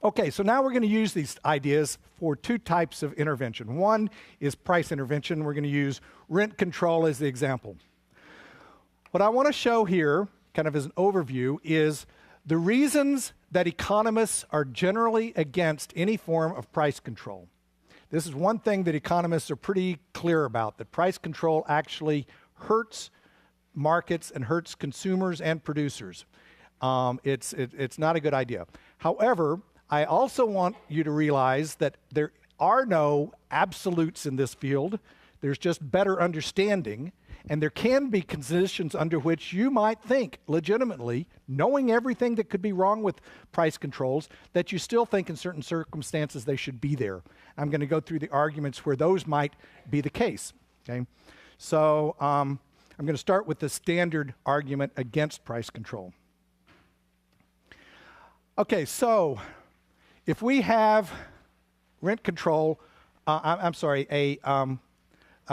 Okay, so now we're going to use these ideas for two types of intervention. One is price intervention. We're going to use rent control as the example. What I want to show here, kind of as an overview, is the reasons that economists are generally against any form of price control. This is one thing that economists are pretty clear about, that price control actually hurts markets and hurts consumers and producers. It's not a good idea. However, I also want you to realize that there are no absolutes in this field. There's just better understanding, and there can be conditions under which you might think legitimately, knowing everything that could be wrong with price controls, that you still think in certain circumstances they should be there. I'm going to go through the arguments where those might be the case. Okay? So I'm going to start with the standard argument against price control. Okay, so if we have rent control, a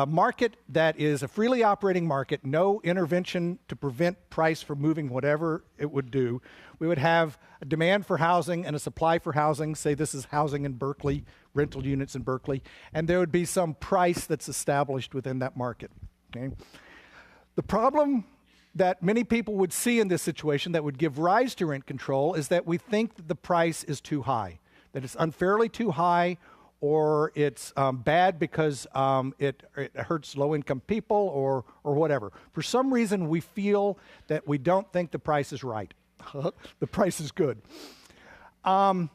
market that is a freely operating market, no intervention to prevent price from moving whatever it would do, we would have a demand for housing and a supply for housing. Say this is housing in Berkeley, rental units in Berkeley, and there would be some price that's established within that market. Okay? The problem that many people would see in this situation that would give rise to rent control is that we think that the price is too high, that it's unfairly too high, or it's bad because it hurts low-income people or whatever. For some reason, we feel that we don't think the price is right. The price is good. However,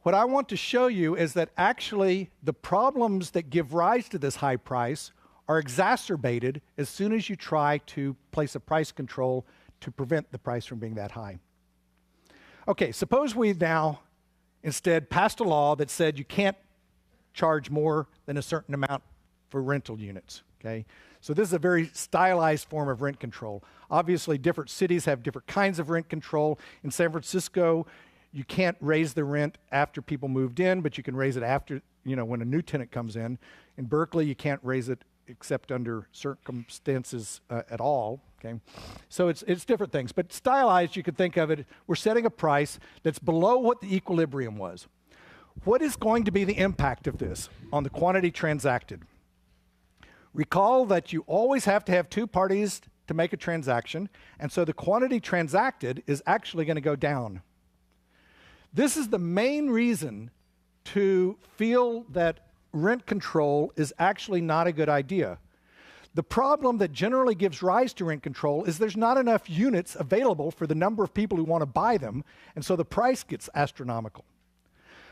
what I want to show you is that actually the problems that give rise to this high price are exacerbated as soon as you try to place a price control to prevent the price from being that high. Okay, suppose we now instead passed a law that said you can't charge more than a certain amount for rental units, okay? So this is a very stylized form of rent control. Obviously, different cities have different kinds of rent control. In San Francisco, you can't raise the rent after people moved in, but you can raise it after, when a new tenant comes in. In Berkeley, you can't raise it except under circumstances at all, okay? So it's different things. But stylized, you could think of it, we're setting a price that's below what the equilibrium was. What is going to be the impact of this on the quantity transacted? Recall that you always have to have two parties to make a transaction, and so the quantity transacted is actually going to go down. This is the main reason to feel that rent control is actually not a good idea. The problem that generally gives rise to rent control is there's not enough units available for the number of people who want to buy them, and so the price gets astronomical.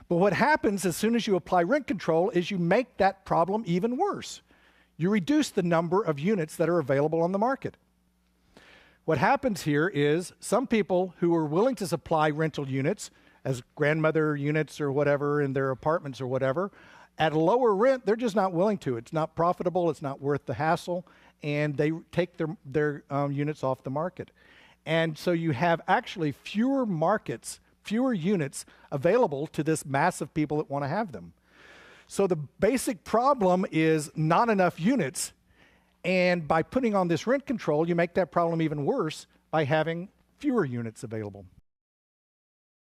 But what happens as soon as you apply rent control is you make that problem even worse. You reduce the number of units that are available on the market. What happens here is some people who are willing to supply rental units as grandmother units or whatever in their apartments or whatever, at a lower rent, they're just not willing to. It's not profitable, it's not worth the hassle, and they take their units off the market. And so you have actually fewer markets, fewer units available to this mass of people that want to have them. So the basic problem is not enough units, and by putting on this rent control, you make that problem even worse by having fewer units available.